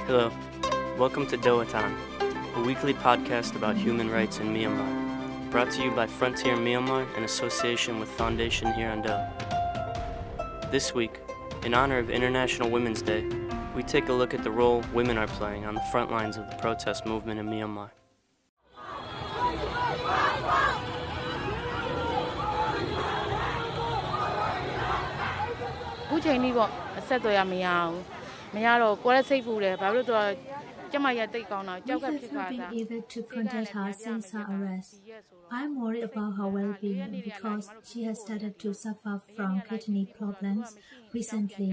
Hello, welcome to Doh Athan, a weekly podcast about human rights in Myanmar, brought to you by Frontier Myanmar in association with Foundation here on Doh. This week, in honor of International Women's Day, we take a look at the role women are playing on the front lines of the protest movement in Myanmar. အခုချိန်นี้ပေါ့အဆက်အသွယ်ရမရဘူးမရတော့ကိုယ်လည်းစိတ်ပူတယ်ဘာလို့လဲဆိုတော့ကျမရတိတ်ကောင်းတာကြောက်ကဖြစ်သွားတာ We have not been able to contact her since her arrest. I'm worried about her well-being because she has started to suffer from kidney problems recently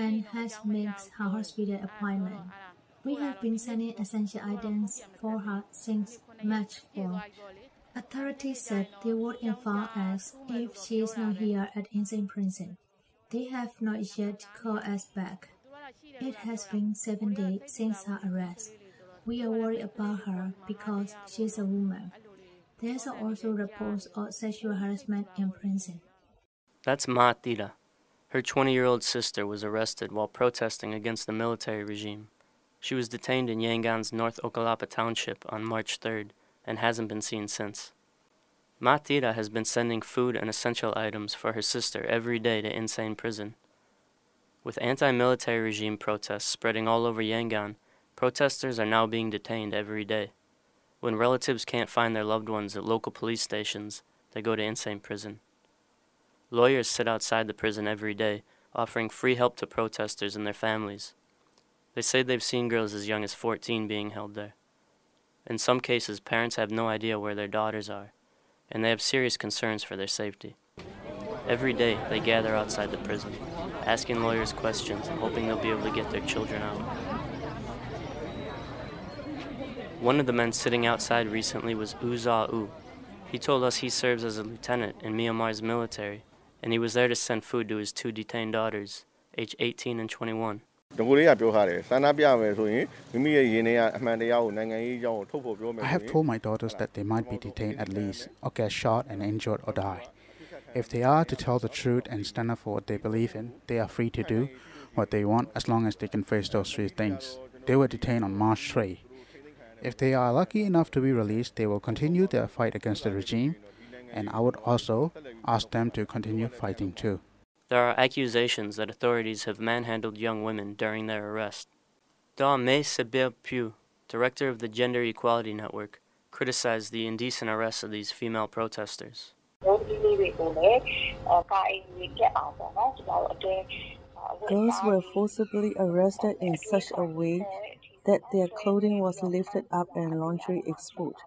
and has missed her hospital appointment. We have been sending essential items for her since March 4. Authorities said they would inform us if she is not here at insane prison. They have not yet called us back. It has been 7 days since her arrest. We are worried about her because she is a woman. There are also reports of sexual harassment in prison. That's Ma Tira. Her 20-year-old sister was arrested while protesting against the military regime. She was detained in Yangon's North Okalapa Township on March 3rd and hasn't been seen since. Ma Tira has been sending food and essential items for her sister every day to insane prison. With anti-military regime protests spreading all over Yangon, protesters are now being detained every day. When relatives can't find their loved ones at local police stations, they go to insane prison. Lawyers sit outside the prison every day, offering free help to protesters and their families. They say they've seen girls as young as 14 being held there. In some cases, parents have no idea where their daughters are, and they have serious concerns for their safety. Every day, they gather outside the prison, asking lawyers questions and hoping they'll be able to get their children out. One of the men sitting outside recently was Uza U. He told us he serves as a lieutenant in Myanmar's military, and he was there to send food to his two detained daughters, aged 18 and 21. I have told my daughters that they might be detained at least, or get shot and injured or die. If they are to tell the truth and stand up for what they believe in, they are free to do what they want as long as they can face those three things. They were detained on March 3. If they are lucky enough to be released, they will continue their fight against the regime, and I would also ask them to continue fighting too. There are accusations that authorities have manhandled young women during their arrest. Doh Athan, director of the Gender Equality Network, criticized the indecent arrests of these female protesters. Girls were forcibly arrested in such a way that their clothing was lifted up and laundry exposed,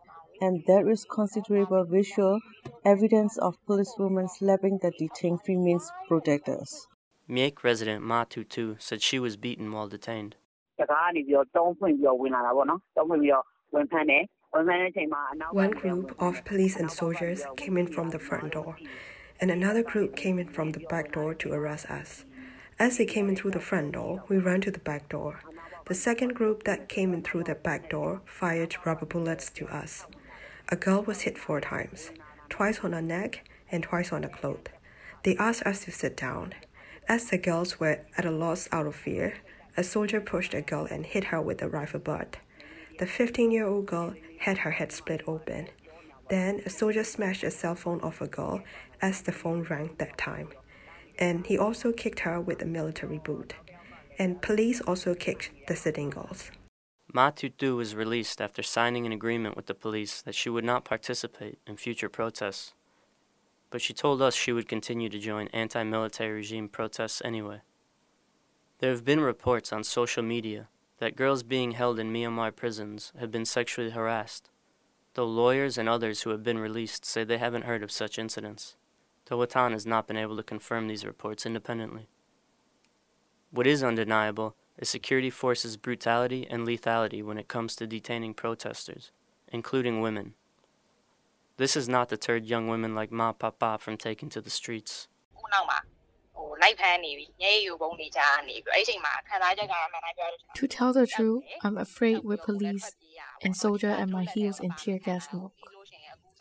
and there is considerable visual evidence of policewomen slapping the detained female protesters. Miek resident Ma Tutu said she was beaten while detained. One group of police and soldiers came in from the front door, and another group came in from the back door to arrest us. As they came in through the front door, we ran to the back door. The second group that came in through the back door fired rubber bullets to us. A girl was hit 4 times, twice on her neck and twice on the cloth. They asked us to sit down. As the girls were at a loss out of fear, a soldier pushed a girl and hit her with a rifle butt. The 15-year-old girl had her head split open. Then a soldier smashed a cell phone off a girl as the phone rang that time. And he also kicked her with a military boot. And police also kicked the sitting girls. Ma Tutu was released after signing an agreement with the police that she would not participate in future protests. But she told us she would continue to join anti-military regime protests anyway. There have been reports on social media that girls being held in Myanmar prisons have been sexually harassed, though lawyers and others who have been released say they haven't heard of such incidents. Doh Athan has not been able to confirm these reports independently. What is undeniable is security forces' brutality and lethality when it comes to detaining protesters, including women. This has not deterred young women like Ma Papa from taking to the streets. To tell the truth, I'm afraid with police and soldiers at my heels in tear gas smoke.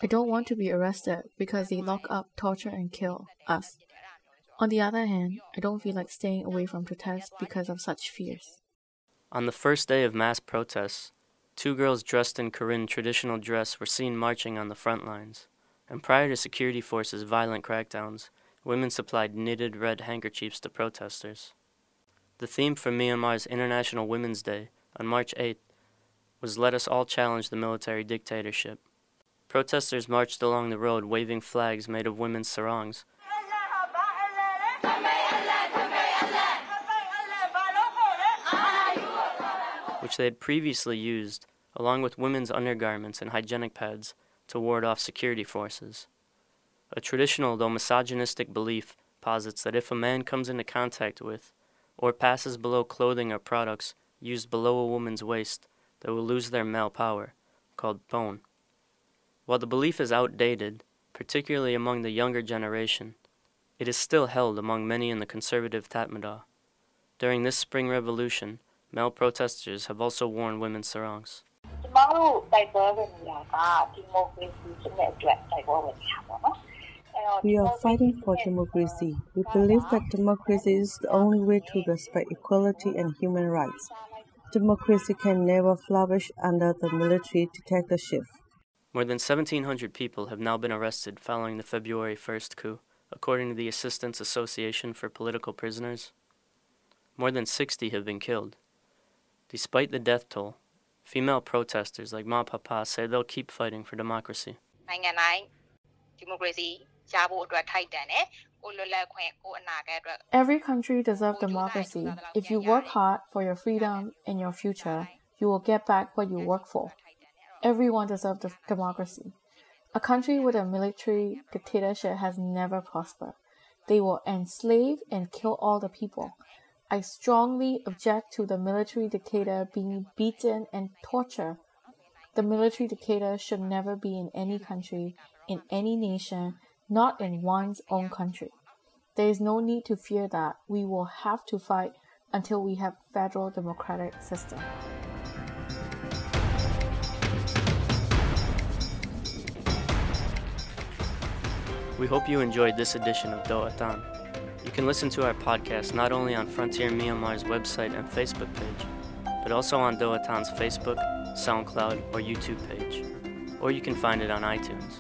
I don't want to be arrested because they lock up, torture, and kill us. On the other hand, I don't feel like staying away from protests because of such fears. On the first day of mass protests, 2 girls dressed in Karen traditional dress were seen marching on the front lines, and prior to security forces' violent crackdowns, women supplied knitted red handkerchiefs to protesters. The theme for Myanmar's International Women's Day on March 8th was "Let us all challenge the military dictatorship." Protesters marched along the road waving flags made of women's sarongs, which they had previously used, along with women's undergarments and hygienic pads, to ward off security forces. A traditional though misogynistic belief posits that if a man comes into contact with, or passes below clothing or products used below a woman's waist, they will lose their male power, called bone. While the belief is outdated, particularly among the younger generation, it is still held among many in the conservative Tatmadaw. During this spring revolution, male protesters have also worn women's sarongs. We are fighting for democracy. We believe that democracy is the only way to respect equality and human rights. Democracy can never flourish under the military dictatorship. More than 1,700 people have now been arrested following the February 1st coup, according to the Assistance Association for Political Prisoners. More than 60 have been killed. Despite the death toll, female protesters like Ma Papa say they'll keep fighting for democracy. Every country deserves democracy. If you work hard for your freedom and your future, you will get back what you work for. Everyone deserves democracy. A country with a military dictatorship has never prospered. They will enslave and kill all the people. I strongly object to the military dictator being beaten and tortured. The military dictator should never be in any country, in any nation, not in one's own country. There is no need to fear that. We will have to fight until we have a federal democratic system. We hope you enjoyed this edition of Doh Athan. You can listen to our podcast not only on Frontier Myanmar's website and Facebook page, but also on Doh Athan's Facebook, SoundCloud, or YouTube page, or you can find it on iTunes.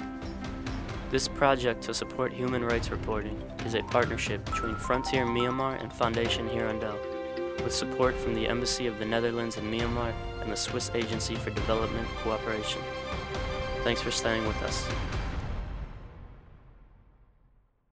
This project to support human rights reporting is a partnership between Frontier Myanmar and Foundation Hirondelle, with support from the Embassy of the Netherlands in Myanmar and the Swiss Agency for Development Cooperation. Thanks for staying with us.